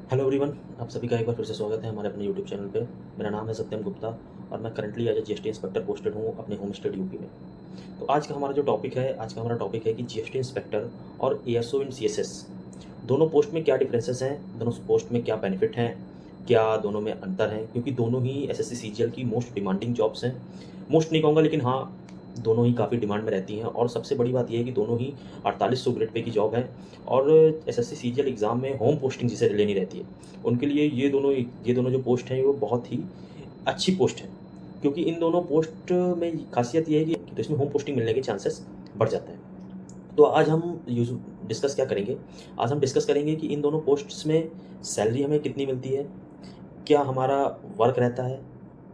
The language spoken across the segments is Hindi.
हेलो एवरीवन, आप सभी का एक बार फिर से स्वागत है हमारे अपने यूट्यूब चैनल पे। मेरा नाम है सत्यम गुप्ता और मैं currently as a GST inspector posted हूँ अपने होम स्टेट यूपी में। तो आज का हमारा टॉपिक है कि जीएसटी इंस्पेक्टर और एएसओ इन सीएसएस दोनों पोस्ट में क्या डिफरेंसेस हैं, दोनों पोस्ट में क्या बेनिफिट हैं, क्या दोनों में अंतर है, क्योंकि दोनों ही एसएससी सीजीएल की मोस्ट डिमांडिंग जॉब्स हैं। मोस्ट नहीं कहूँगा, लेकिन हाँ, दोनों ही काफ़ी डिमांड में रहती हैं। और सबसे बड़ी बात यह है कि दोनों ही 4800 ग्रेड पे की जॉब है और एसएससी सीजीएल एग्ज़ाम में होम पोस्टिंग जिसे लेनी रहती है, उनके लिए ये दोनों जो पोस्ट हैं वो बहुत ही अच्छी पोस्ट है, क्योंकि इन दोनों पोस्ट में खासियत ये है कि तो इसमें होम पोस्टिंग मिलने के चांसेस बढ़ जाते हैं। तो आज हम यूज़ डिस्कस क्या करेंगे? आज हम डिस्कस करेंगे कि इन दोनों पोस्ट्स में सैलरी हमें कितनी मिलती है, क्या हमारा वर्क रहता है,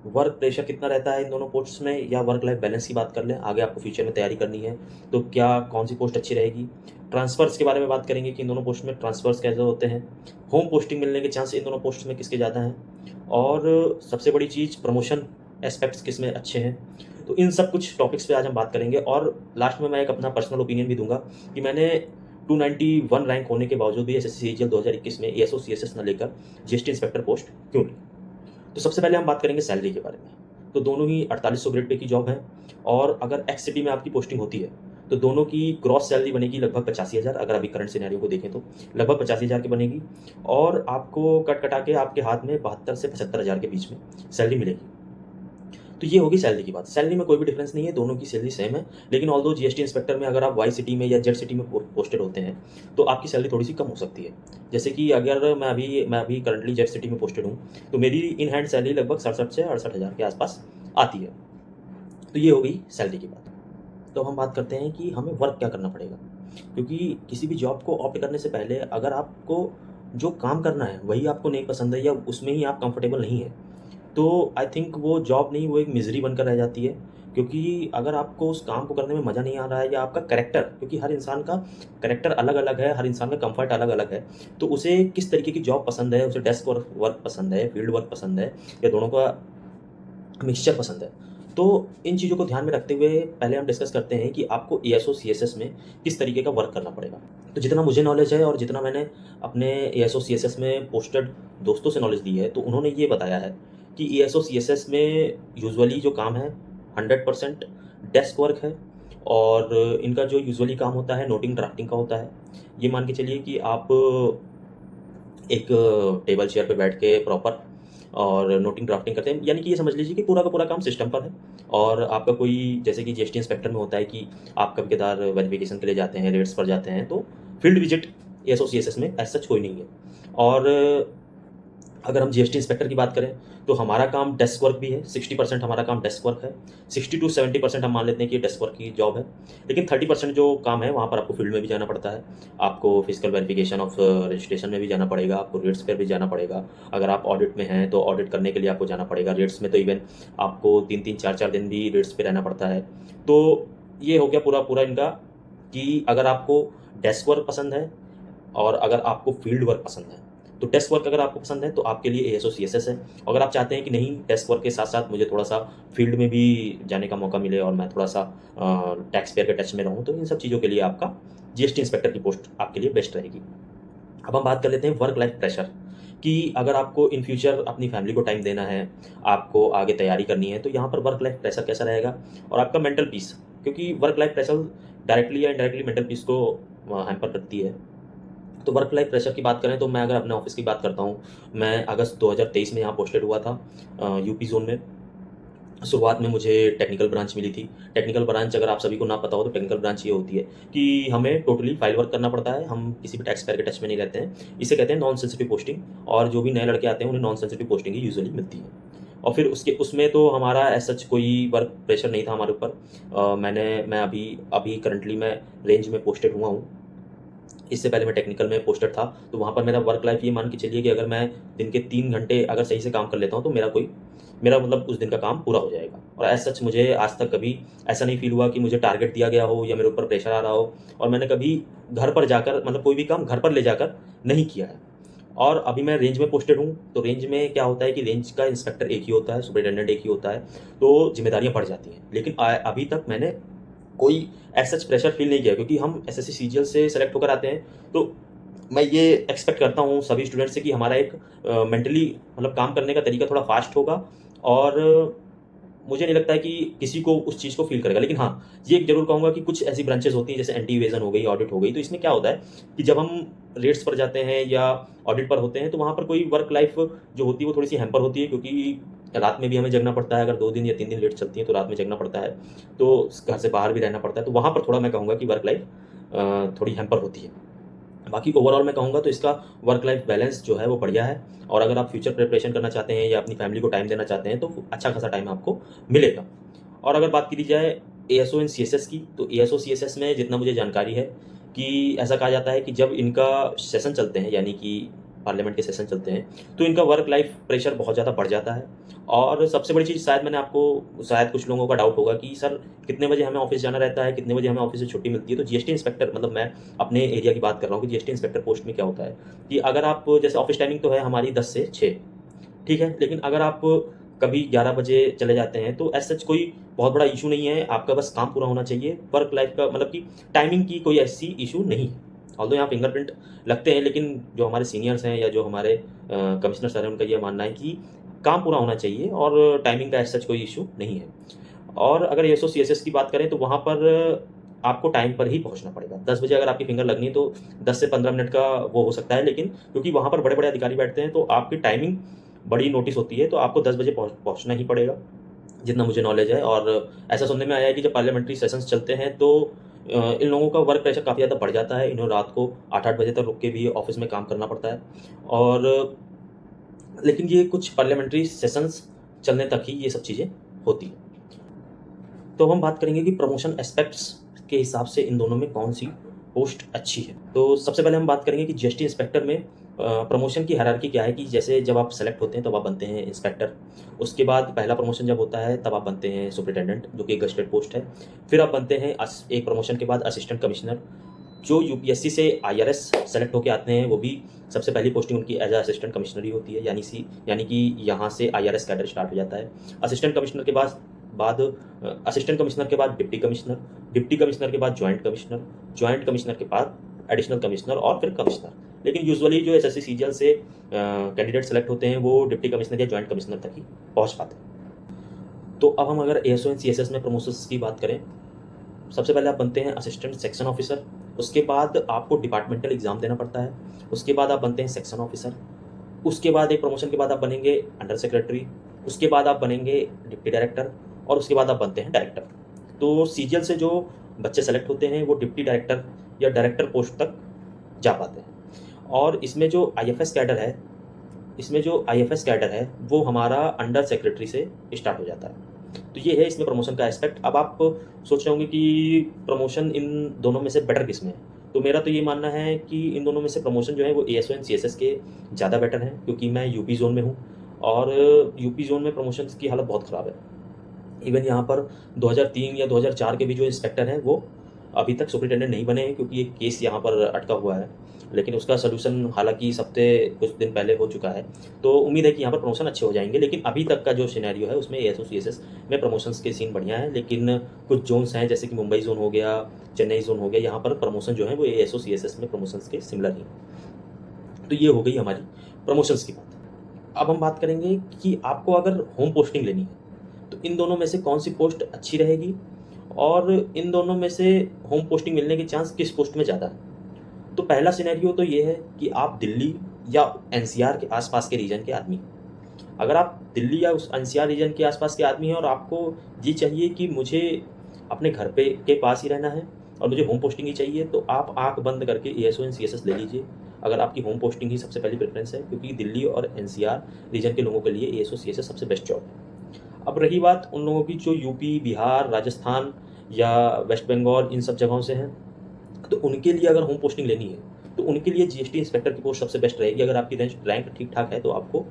वर्क प्रेशर कितना रहता है इन दोनों पोस्ट्स में, या वर्क लाइफ बैलेंस की बात कर लें, आगे आपको फ्यूचर में तैयारी करनी है तो क्या कौन सी पोस्ट अच्छी रहेगी। ट्रांसफ़र्स के बारे में बात करेंगे कि इन दोनों पोस्ट में ट्रांसफ़र्स कैसे होते हैं, होम पोस्टिंग मिलने के चांस इन दोनों पोस्ट में किसके ज़्यादा हैं, और सबसे बड़ी चीज़ प्रमोशन एस्पेक्ट्स किस में अच्छे हैं। तो इन सब कुछ टॉपिक्स पे आज हम बात करेंगे और लास्ट में मैं एक अपना पर्सनल ओपिनियन भी दूंगा कि मैंने 291 रैंक होने के बावजूद भी एसएससी सीजीएल 2021 में एएसओ सीएसएस न लेकर जीएसटी इंस्पेक्टर पोस्ट क्यों ली। तो सबसे पहले हम बात करेंगे सैलरी के बारे में। तो दोनों ही 4800 ग्रेड पे की जॉब है और अगर एक्स सिटी में आपकी पोस्टिंग होती है तो दोनों की ग्रॉस सैलरी बनेगी लगभग 85,000। अगर अभी करंट सिनेरियो को देखें तो लगभग 85,000 की बनेगी और आपको कट कटा के आपके हाथ में 72 से 75,000 के बीच में सैलरी मिलेगी। तो ये होगी सैलरी की बात। सैलरी में कोई भी डिफरेंस नहीं है, दोनों की सैलरी सेम है, लेकिन ऑल्दो जीएसटी इंस्पेक्टर में अगर आप वाई सिटी में या जेड सिटी में पोस्टेड होते हैं तो आपकी सैलरी थोड़ी सी कम हो सकती है। जैसे कि अगर मैं अभी करंटली जेड सिटी में पोस्टेड हूँ तो मेरी इन हैंड सैलरी लगभग 67 से 68,000 के आसपास आती है। तो ये हो गई सैलरी की बात। तो अब हम बात करते हैं कि हमें वर्क क्या करना पड़ेगा, क्योंकि किसी भी जॉब को ऑप्ट करने से पहले अगर आपको जो काम करना है वही आपको नहीं पसंद है या उसमें ही आप कंफर्टेबल नहीं है तो आई थिंक वो जॉब नहीं, वो एक मिज़री बनकर रह जाती है। क्योंकि अगर आपको उस काम को करने में मज़ा नहीं आ रहा है या आपका कैरेक्टर, क्योंकि हर इंसान का कैरेक्टर अलग-अलग है, हर इंसान का कंफर्ट अलग-अलग है, तो उसे किस तरीके की जॉब पसंद है, उसे डेस्क वर्क वर्क पसंद है, फील्ड वर्क पसंद है या दोनों का मिक्सचर पसंद है। तो इन चीज़ों को ध्यान में रखते हुए पहले हम डिस्कस करते हैं कि आपको एएसओ सीएसएस में किस तरीके का वर्क करना पड़ेगा। तो जितना मुझे नॉलेज है और जितना मैंने अपने एएसओ सीएसएस में पोस्टेड दोस्तों से नॉलेज ली है, तो उन्होंने ये बताया है कि एएसओ सीएसएस में यूजुअली जो काम है 100% डेस्क वर्क है और इनका जो यूजुअली काम होता है नोटिंग ड्राफ्टिंग का होता है। ये मान के चलिए कि आप एक टेबल चेयर पे बैठ के प्रॉपर और नोटिंग ड्राफ्टिंग करते हैं, यानी कि ये समझ लीजिए कि पूरा का पूरा काम सिस्टम पर है। और आपका कोई जैसे कि जीएसटी इंस्पेक्टर में होता है कि आप कभी कदार वेरिफिकेशन के लिए जाते हैं, रेड्स पर जाते हैं, तो फील्ड विजिट एसोसिएशन में एज सच कोई नहीं है। और अगर हम जीएसटी इंस्पेक्टर की बात करें तो हमारा काम डेस्क वर्क भी है, 60% हमारा काम डेस्क वर्क है, 60 टू 70% हम मान लेते हैं कि डेस्क वर्क की जॉब है। लेकिन 30% जो काम है वहाँ पर आपको फील्ड में भी जाना पड़ता है, आपको फिजिकल वेरिफिकेशन ऑफ रजिस्ट्रेशन में भी जाना पड़ेगा, आपको रेट्स पर भी जाना पड़ेगा। अगर आप ऑडिट में हैं तो ऑडिट करने के लिए आपको जाना पड़ेगा। रेट्स में तो इवन आपको 3-3 4-4 दिन भी रेट्स पे रहना पड़ता है। तो ये हो गया पूरा पूरा इनका कि अगर आपको डेस्क वर्क पसंद है और अगर आपको फील्ड वर्क पसंद है, तो डेस्क वर्क अगर आपको पसंद है तो आपके लिए एएसओ सीएसएस है। अगर आप चाहते हैं कि नहीं, डेस्क वर्क के साथ साथ मुझे थोड़ा सा फील्ड में भी जाने का मौका मिले और मैं थोड़ा सा टैक्स पेयर के टच में रहूँ, तो इन सब चीज़ों के लिए आपका जीएसटी इंस्पेक्टर की पोस्ट आपके लिए बेस्ट रहेगी। अब हम बात कर लेते हैं वर्क लाइफ प्रेशर कि अगर आपको इन फ्यूचर अपनी फैमिली को टाइम देना है, आपको आगे तैयारी करनी है, तो यहाँ पर वर्क लाइफ प्रेशर कैसा रहेगा और आपका मेंटल पीस, क्योंकि वर्क लाइफ प्रेशर डायरेक्टली या इनडायरेक्टली मेंटल पीस को हैम्पर करती है। तो वर्क लाइफ प्रेशर की बात करें तो मैं अगर अपने ऑफिस की बात करता हूँ, मैं अगस्त 2023 में यहाँ पोस्टेड हुआ था यूपी जोन में। शुरुआत में मुझे टेक्निकल ब्रांच मिली थी। टेक्निकल ब्रांच अगर आप सभी को ना पता हो तो टेक्निकल ब्रांच ये होती है कि हमें टोटली फाइल वर्क करना पड़ता है, हम किसी भी टैक्स पेयर के टच में नहीं रहते हैं। इसे कहते हैं नॉन सेंसिटिव पोस्टिंग, और जो भी नए लड़के आते हैं उन्हें नॉन सेंसिटिव पोस्टिंग ही यूजुअली मिलती है। और फिर उसके उसमें तो हमारा एज सच कोई वर्क प्रेशर नहीं था हमारे ऊपर। मैं अभी अभी करंटली मैं रेंज में पोस्टेड हुआ हूँ। इससे पहले मैं टेक्निकल में पोस्टेड था, तो वहाँ पर मेरा वर्क लाइफ ये मान के चलिए कि अगर मैं दिन के 3 घंटे अगर सही से काम कर लेता हूँ तो मेरा मतलब उस दिन का काम पूरा हो जाएगा। और एज़ सच मुझे आज तक कभी ऐसा नहीं फ़ील हुआ कि मुझे टारगेट दिया गया हो या मेरे ऊपर प्रेशर आ रहा हो और मैंने कभी घर पर जाकर मतलब कोई भी काम घर पर ले जाकर नहीं किया है। और अभी मैं रेंज में पोस्टेड हूँ, तो रेंज में क्या होता है कि रेंज का इंस्पेक्टर एक ही होता है, सुपरिटेंडेंट एक ही होता है, तो जिम्मेदारियाँ बढ़ जाती हैं। लेकिन अभी तक मैंने कोई एज सच प्रेशर फील नहीं किया, क्योंकि हम एसएससी सीजीएल से सेलेक्ट होकर आते हैं, तो मैं ये एक्सपेक्ट करता हूँ सभी स्टूडेंट से कि हमारा एक मेंटली मतलब काम करने का तरीका थोड़ा फास्ट होगा, और मुझे नहीं लगता है कि किसी को उस चीज़ को फ़ील करेगा। लेकिन हाँ, ये एक ज़रूर कहूँगा कि कुछ ऐसी ब्रांचेज़ होती हैं जैसे एंटी इवेज़न हो गई, ऑडिट हो गई, तो इसमें क्या होता है कि जब हम रेट्स पर जाते हैं या ऑडिट पर होते हैं, तो वहाँ पर कोई वर्क लाइफ़ जो होती है वो थोड़ी-सी हैम्पर होती है, क्योंकि रात में भी हमें जगना पड़ता है। अगर 2 दिन या 3 दिन लेट चलती है तो रात में जगना पड़ता है, तो घर से बाहर भी रहना पड़ता है, तो वहाँ पर थोड़ा मैं कहूँगा कि वर्क लाइफ़ थोड़ी हैम्पर होती है। बाकी ओवरऑल मैं कहूँगा तो इसका वर्क लाइफ बैलेंस जो है वो बढ़िया है, और अगर आप फ्यूचर प्रिपरेशन करना चाहते हैं या अपनी फैमिली को टाइम देना चाहते हैं तो अच्छा खासा टाइम आपको मिलेगा। और अगर बात की जाए एएसओ एंड सीएसएस की, तो एएसओ सीएसएस में जितना मुझे जानकारी है कि ऐसा कहा जाता है कि जब इनका सेशन चलते हैं, यानी कि पार्लियामेंट के सेशन चलते हैं, तो इनका वर्क लाइफ प्रेशर बहुत ज़्यादा बढ़ जाता है। और सबसे बड़ी चीज़ शायद कुछ लोगों का डाउट होगा कि सर कितने बजे हमें ऑफिस जाना रहता है, कितने बजे हमें ऑफिस से छुट्टी मिलती है। तो जीएसटी इंस्पेक्टर, मतलब मैं अपने एरिया की बात कर रहा हूँ कि जीएसटी इंस्पेक्टर पोस्ट में क्या होता है कि अगर आप, जैसे ऑफिस टाइमिंग तो है हमारी 10 से 6, ठीक है? लेकिन अगर आप कभी 11 बजे चले जाते हैं तो एज़ सच कोई बहुत बड़ा इश्यू नहीं है, आपका बस काम पूरा होना चाहिए। वर्क लाइफ़ का मतलब कि टाइमिंग की कोई ऐसी इश्यू नहीं है। ऑल्दो यहाँ फिंगरप्रिंट लगते हैं, लेकिन जो हमारे सीनियर्स हैं या जो हमारे कमिश्नर सर हैं, उनका ये मानना है कि काम पूरा होना चाहिए और टाइमिंग का एज़ सच कोई इश्यू नहीं है। और अगर एएसओ सीएसएस की बात करें तो वहाँ पर आपको टाइम पर ही पहुँचना पड़ेगा। 10 बजे अगर आपकी फिंगर लगनी है तो 10 से 15 मिनट का वो हो सकता है, लेकिन क्योंकि वहाँ पर बड़े-बड़े अधिकारी बैठते हैं तो आपकी टाइमिंग बड़ी नोटिस होती है, तो आपको 10 बजे पहुँचना ही पड़ेगा, जितना मुझे नॉलेज है। और ऐसा सुनने में आया है कि जब पार्लियामेंट्री सेशंस चलते हैं तो इन लोगों का वर्क प्रेशर काफ़ी ज़्यादा बढ़ जाता है। इन्हें रात को 8-8 बजे तक रुक के भी ऑफ़िस में काम करना पड़ता है, और लेकिन ये कुछ पार्लियामेंट्री सेशंस चलने तक ही ये सब चीज़ें होती हैं। तो हम बात करेंगे कि प्रमोशन एस्पेक्ट्स के हिसाब से इन दोनों में कौन-सी पोस्ट अच्छी है। तो सबसे पहले हम बात करेंगे कि जीएसटी इंस्पेक्टर में प्रमोशन की हायरार्की क्या है, कि जैसे जब आप सेलेक्ट होते हैं तब आप बनते हैं इंस्पेक्टर। उसके बाद पहला प्रमोशन जब होता है तब आप बनते हैं सुपरिटेंडेंट, जो कि एक गज़टेड पोस्ट है। फिर आप बनते हैं एक प्रमोशन के बाद असिस्टेंट कमिश्नर। जो यूपीएससी से आईआरएस सेलेक्ट होके आते हैं वो भी सबसे पहली पोस्टिंग उनकी एज असिस्टेंट कमिश्नर ही होती है, यानी कि यहाँ से आईआरएस कैडर स्टार्ट हो जाता है। असिस्टेंट कमिश्नर के बाद असिस्टेंट कमिश्नर के बाद डिप्टी कमिश्नर, डिप्टी कमिश्नर के बाद जॉइंट कमिश्नर, जॉइंट कमिश्नर के बाद एडिशनल कमिश्नर और फिर कमिश्नर। लेकिन यूजुअली जो एसएससी सीजीएल से कैंडिडेट सेलेक्ट होते हैं वो डिप्टी कमिश्नर या जॉइंट कमिश्नर तक ही पहुँच पाते हैं। तो अब हम अगर एएसओ एंड सीएसएस में प्रमोशंस की बात करें, सबसे पहले आप बनते हैं असिस्टेंट सेक्शन ऑफिसर। उसके बाद आपको डिपार्टमेंटल एग्जाम देना पड़ता है। उसके बाद आप बनते हैं सेक्शन ऑफिसर। उसके बाद एक प्रमोशन के बाद आप बनेंगे अंडर सेक्रेटरी। उसके बाद आप बनेंगे डिप्टी डायरेक्टर, और उसके बाद आप बनते हैं डायरेक्टर। तो सीजीएल से जो बच्चे सेलेक्ट होते हैं वो डिप्टी डायरेक्टर या डायरेक्टर पोस्ट तक जा पाते हैं। और इसमें जो आईएफएस कैडर है वो हमारा अंडर सेक्रेटरी से स्टार्ट हो जाता है। तो ये है इसमें प्रमोशन का एस्पेक्ट। अब आप सोच रहे होंगे कि प्रमोशन इन दोनों में से बेटर किसमें है? तो मेरा तो ये मानना है कि इन दोनों में से प्रमोशन जो है वो एएसओ एंड सीएसएस के ज़्यादा बेटर हैं, क्योंकि मैं यूपी ज़ोन में हूँ, और यूपी ज़ोन में प्रमोशंस की हालत बहुत ख़राब है। इवन यहाँ पर 2003 या 2004 के भी जो इंस्पेक्टर हैं वो अभी तक सुपरिटेंडेंट नहीं बने हैं, क्योंकि एक केस यहाँ पर अटका हुआ है, लेकिन उसका सलूशन हालांकि इस हफ्ते कुछ दिन पहले हो चुका है। तो उम्मीद है कि यहाँ पर प्रमोशन अच्छे हो जाएंगे। लेकिन अभी तक का जो सिनेरियो है उसमें एएसओ सीएसएस में प्रमोशंस के सीन बढ़िया है, लेकिन कुछ जोन्स हैं जैसे कि मुंबई जोन हो गया, चेन्नई जोन हो गया, यहाँ पर प्रमोशन जो है वो एएसओ सीएसएस में प्रमोशंस के सिमिलर ही। तो ये हो गई हमारी प्रमोशंस की बात। अब हम बात करेंगे कि आपको अगर होम पोस्टिंग लेनी है तो इन दोनों में से कौन सी पोस्ट अच्छी रहेगी, और इन दोनों में से होम पोस्टिंग मिलने के चांस किस पोस्ट में ज़्यादा है। तो पहला सिनेरियो तो ये है कि आप दिल्ली या एनसीआर के आसपास के रीजन के आदमी हैं। अगर आप दिल्ली या उस एनसीआर रीजन के आसपास के आदमी हैं और आपको ये चाहिए कि मुझे अपने घर पे के पास ही रहना है और मुझे होम पोस्टिंग ही चाहिए, तो आप आँख बंद करके एएसओ एंड सीएसएस ले लीजिए। अगर आपकी होम पोस्टिंग ही सबसे पहली प्रेफरेंस है, क्योंकि दिल्ली और एनसीआर रीजन के लोगों के लिए एएसओ सीएसएस सबसे बेस्ट जॉब है। अब रही बात उन लोगों की जो यूपी, बिहार, राजस्थान या वेस्ट बंगाल इन सब जगहों से हैं, तो उनके लिए अगर होम पोस्टिंग लेनी है तो उनके लिए जीएसटी इंस्पेक्टर की पोस्ट सबसे बेस्ट रहेगी। अगर आपकी रैंक ठीक ठाक है तो आपको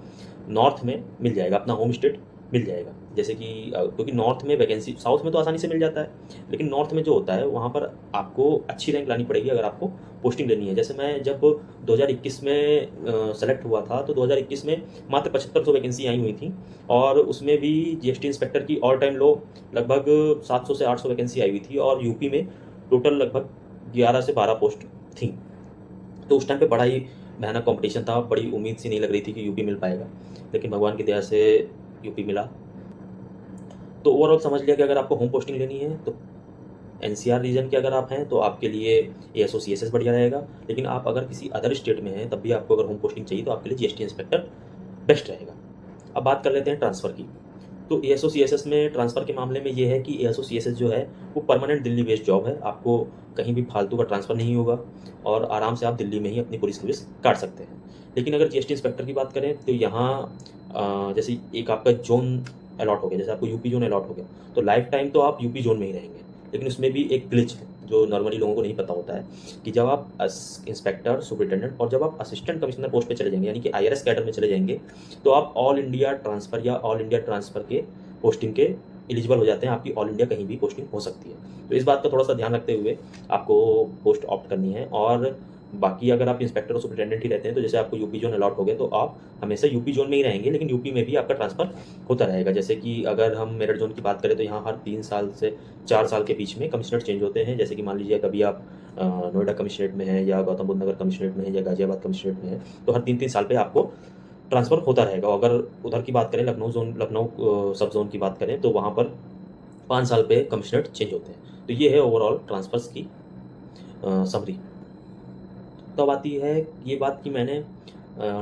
नॉर्थ में मिल जाएगा, अपना होम स्टेट मिल जाएगा। जैसे कि क्योंकि नॉर्थ में वैकेंसी, साउथ में तो आसानी से मिल जाता है, लेकिन नॉर्थ में जो होता है वहाँ पर आपको अच्छी रैंक लानी पड़ेगी अगर आपको पोस्टिंग लेनी है। जैसे मैं जब 2021 में सेलेक्ट हुआ था तो 2021 में मात्र 7500 वैकेंसी आई हुई थी, और उसमें भी जीएसटी इंस्पेक्टर की ऑल टाइम लो लगभग 700 से 800 वैकेंसी आई हुई थी, और यूपी में टोटल लगभग 11 से 12 पोस्ट थी। तो उस टाइम पे बड़ा ही भयानक कॉम्पिटिशन था, बड़ी उम्मीद सी नहीं लग रही थी कि यूपी मिल पाएगा, लेकिन भगवान की दया से यूपी मिला। तो ओवरऑल समझ लिया कि अगर आपको होम पोस्टिंग लेनी है तो एनसीआर रीजन के अगर आप हैं तो आपके लिए एएसओ सीएसएस बढ़िया रहेगा, लेकिन आप अगर किसी अदर स्टेट में हैं तब भी आपको अगर होम पोस्टिंग चाहिए तो आपके लिए जीएसटी इंस्पेक्टर बेस्ट रहेगा। अब बात कर लेते हैं ट्रांसफ़र की। तो एएसओ सीएसएस में ट्रांसफ़र के मामले में ये है कि एएसओ सीएसएस जो है वो परमानेंट दिल्ली बेस्ड जॉब है, आपको कहीं भी फालतू का ट्रांसफ़र नहीं होगा और आराम से आप दिल्ली में ही अपनी पूरी सर्विस काट सकते हैं। लेकिन अगर जीएसटी इंस्पेक्टर की बात करें तो यहाँ जैसे एक आपका जोन अलॉट हो गया, जैसे आपको यूपी जोन अलॉट हो गया, तो लाइफ टाइम तो आप यूपी जोन में ही रहेंगे। लेकिन उसमें भी एक ग्लिच है जो नॉर्मली लोगों को नहीं पता होता है कि जब आप इंस्पेक्टर, सुपरिटेंडेंट और जब आप असिस्टेंट कमिश्नर पोस्ट पे चले जाएंगे, यानी कि आईआरएस कैडर में चले जाएंगे, तो आप ऑल इंडिया ट्रांसफ़र या ऑल इंडिया ट्रांसफ़र के पोस्टिंग के एलिजिबल हो जाते हैं। आपकी ऑल इंडिया कहीं भी पोस्टिंग हो सकती है। तो इस बात का थोड़ा सा ध्यान रखते हुए आपको पोस्ट ऑप्ट करनी है। और बाकी अगर आप इंस्पेक्टर और सुपरिटेंडेंट ही रहते हैं तो जैसे आपको यूपी जोन अलॉट हो गया तो आप हमेशा यूपी जोन में ही रहेंगे, लेकिन यूपी में भी आपका ट्रांसफ़र होता रहेगा। जैसे कि अगर हम मेरठ जोन की बात करें तो यहाँ हर 3 साल से 4 साल के बीच में कमिश्नर चेंज होते हैं। जैसे कि मान लीजिए कभी आप नोएडा कमिश्नरेट में हैं या गौतम बुद्ध नगर कमिश्नरेट में हैं या गाजियाबाद कमिश्नरेट में हैं, तो हर 3-3 साल पे आपको ट्रांसफ़र होता रहेगा। अगर उधर की बात करें, लखनऊ सब जोन की बात करें तो वहाँ पर 5 साल पे कमिश्नरेट चेंज होते हैं। तो ये है ओवरऑल ट्रांसफ़र्स की समरी। तो अब आती है ये बात कि मैंने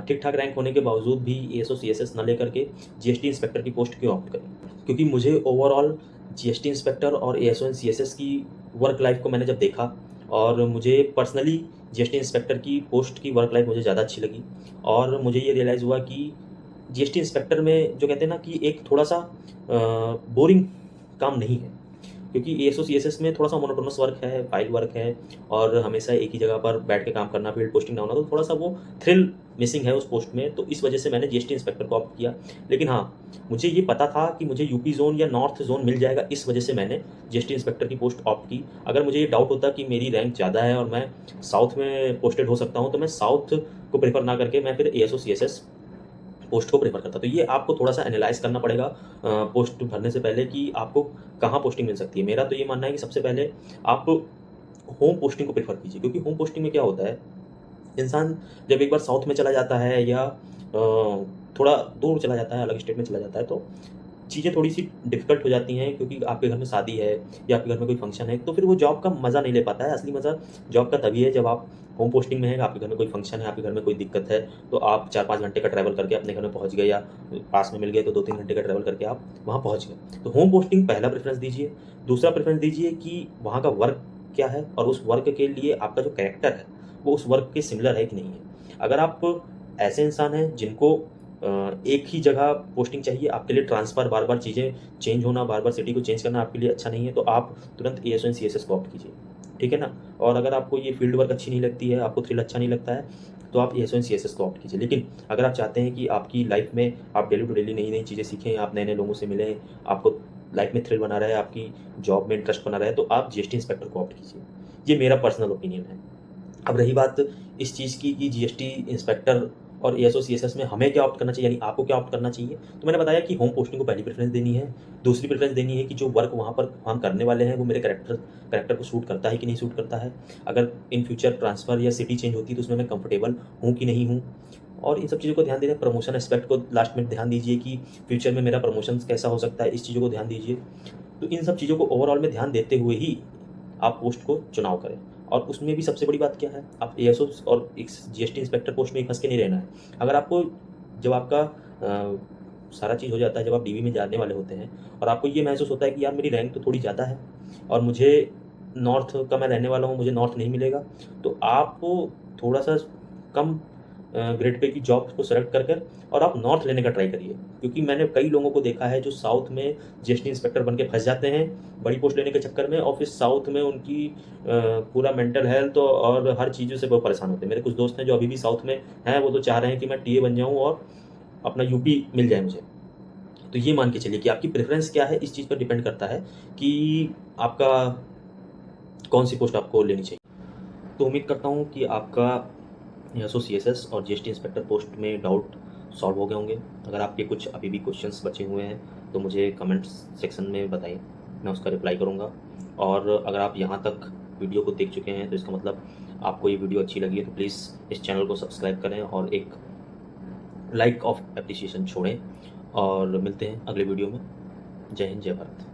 ठीक-ठाक रैंक होने के बावजूद भी एएसओ सीएसएस ना लेकर के जीएसटी इंस्पेक्टर की पोस्ट क्यों ऑप्ट करी? क्योंकि मुझे ओवरऑल जीएसटी इंस्पेक्टर और एएसओ एंड सीएसएस की वर्क लाइफ को मैंने जब देखा और मुझे पर्सनली जीएसटी इंस्पेक्टर की पोस्ट की वर्क लाइफ मुझे ज़्यादा अच्छी लगी और मुझे ये रियलाइज़ हुआ कि जीएसटी इंस्पेक्टर में जो कहते हैं ना कि एक थोड़ा-सा बोरिंग काम नहीं है। क्योंकि एएसओ सीएसएस में थोड़ा-सा मोनोटोनस वर्क है, फाइल वर्क है और हमेशा एक ही जगह पर बैठ के काम करना, फील्ड पोस्टिंग ना होना, तो थोड़ा-सा वो थ्रिल मिसिंग है उस पोस्ट में, तो इस वजह से मैंने जीएसटी इंस्पेक्टर को ऑप्ट किया। लेकिन हाँ, मुझे ये पता था कि मुझे यूपी ज़ोन या नॉर्थ ज़ोन मिल जाएगा, इस वजह से मैंने जीएसटी इंस्पेक्टर की पोस्ट ऑप्ट की। अगर मुझे ये डाउट होता कि मेरी रैंक ज़्यादा है और मैं साउथ में पोस्टेड हो सकता हूँ, तो मैं साउथ को प्रेफ़र ना करके मैं फिर एएसओ सीएसएस पोस्ट को प्रेफ़र करता। तो ये आपको थोड़ा-सा एनालाइज़ करना पड़ेगा पोस्ट भरने से पहले कि आपको कहाँ पोस्टिंग मिल सकती है। मेरा तो ये मानना है कि सबसे पहले आप होम पोस्टिंग को प्रेफ़र कीजिए, क्योंकि होम पोस्टिंग में क्या होता है, इंसान जब एक बार साउथ में चला जाता है या थोड़ा दूर चला जाता है, अलग स्टेट में चला जाता है, तो चीज़ें थोड़ी-सी डिफ़िकल्ट हो जाती हैं, क्योंकि आपके घर में शादी है या आपके घर में कोई फ़ंक्शन है, तो फिर वो जॉब का मज़ा नहीं ले पाता है। असली मज़ा जॉब का तभी है जब आप होम पोस्टिंग में हैं, आपके घर में कोई फ़ंक्शन है, आपके घर में कोई दिक्कत है, तो आप 4-5 घंटे का ट्रैवल करके अपने घर में पहुँच गए या पास में मिल गए तो 2-3 घंटे का ट्रैवल करके आप वहाँ पहुँच गए। तो होम पोस्टिंग पहला प्रेफ़रेंस दीजिए। दूसरा प्रेफ़रेंस दीजिए कि वहाँ का वर्क क्या है और उस वर्क के लिए आपका जो कैरेक्टर है, वो उस वर्क के सिमिलर है कि नहीं है। अगर आप ऐसे इंसान हैं जिनको एक ही जगह पोस्टिंग चाहिए, आपके लिए ट्रांसफ़र बार-बार चीज़ें चेंज होना, बार-बार सिटी को चेंज करना आपके लिए अच्छा नहीं है, तो आप तुरंत एएसओ एंड सीएसएस को ऑप्ट कीजिए, ठीक है ना? और अगर आपको ये फील्ड वर्क अच्छी नहीं लगती है, आपको थ्रिल अच्छा नहीं लगता है, तो आप एएसओ एंड सीएसएस को ऑप्ट कीजिए। लेकिन अगर आप चाहते हैं कि आपकी लाइफ़ में आप डेली टू डेली नई-नई चीज़ें सीखें, आप नए-नए लोगों से मिलें, आपको लाइफ़ में थ्रिल बना रहे, आपकी जॉब में इंटरेस्ट बना रहे, तो आप जीएसटी इंस्पेक्टर को ऑप्ट कीजिए। ये मेरा पर्सनल ओपिनियन है। अब रही बात इस चीज़ की कि जीएसटी इंस्पेक्टर और एएसओ सीएसएस में हमें क्या ऑप्ट करना चाहिए, यानी आपको क्या ऑप्ट करना चाहिए, तो मैंने बताया कि होम पोस्टिंग को पहली प्रेफ़रेंस देनी है। दूसरी प्रेफ़रेंस देनी है कि जो वर्क वहाँ पर हम करने वाले हैं वो मेरे कैरेक्टर को सूट करता है कि नहीं सूट करता है। अगर इन फ्यूचर ट्रांसफ़र या सिटी चेंज होती है तो उसमें मैं कंफर्टेबल हूँ कि नहीं हूँ। और इन सब चीज़ों को ध्यान देना, प्रमोशन एस्पेक्ट को लास्ट में ध्यान दीजिए कि फ्यूचर में मेरा प्रमोशन कैसा हो सकता है, इस चीज़ों को ध्यान दीजिए। तो इन सब चीज़ों को ओवरऑल में ध्यान देते हुए ही आप पोस्ट को चुनाव करें। और उसमें भी सबसे बड़ी बात क्या है, आप एएसओ और इस जीएसटी इंस्पेक्टर पोस्ट में ही फँस के नहीं रहना है। अगर आपको जब आपका सारा चीज़ हो जाता है, जब आप डीवी में जाने वाले होते हैं और आपको ये महसूस होता है कि यार मेरी रैंक तो थोड़ी ज़्यादा है और मुझे नॉर्थ का मैं रहने वाला हूँ, मुझे नॉर्थ नहीं मिलेगा, तो आप थोड़ा-सा कम ग्रेड पे की जॉब को सेलेक्ट कर और आप नॉर्थ लेने का ट्राई करिए। क्योंकि मैंने कई लोगों को देखा है जो साउथ में जीएसटी इंस्पेक्टर बन के फँस जाते हैं, बड़ी पोस्ट लेने के चक्कर में, और फिर साउथ में उनकी पूरा मेंटल हेल्थ और हर चीज़ों से वो परेशान होते हैं। मेरे कुछ दोस्त हैं जो अभी भी साउथ में हैं, वो तो चाह रहे हैं कि मैं टीए बन जाऊँ और अपना यूपी मिल जाए मुझे। तो ये मान के चलिए कि आपकी प्रेफ़रेंस क्या है, इस चीज़ पर डिपेंड करता है कि आपका कौन-सी पोस्ट आपको लेनी चाहिए। तो उम्मीद करता हूँ कि आपका एसओ सीएसएस और जीएसटी इंस्पेक्टर पोस्ट में डाउट सॉल्व हो गए होंगे। अगर आपके कुछ अभी भी क्वेश्चंस बचे हुए हैं तो मुझे कमेंट्स सेक्शन में बताइए, मैं उसका रिप्लाई करूँगा। और अगर आप यहाँ तक वीडियो को देख चुके हैं, तो इसका मतलब आपको ये वीडियो अच्छी लगी है, तो प्लीज़ इस चैनल को सब्सक्राइब करें और एक लाइक ऑफ एप्रिसिएशन छोड़ें, और मिलते हैं अगले वीडियो में। जय हिंद, जय भारत।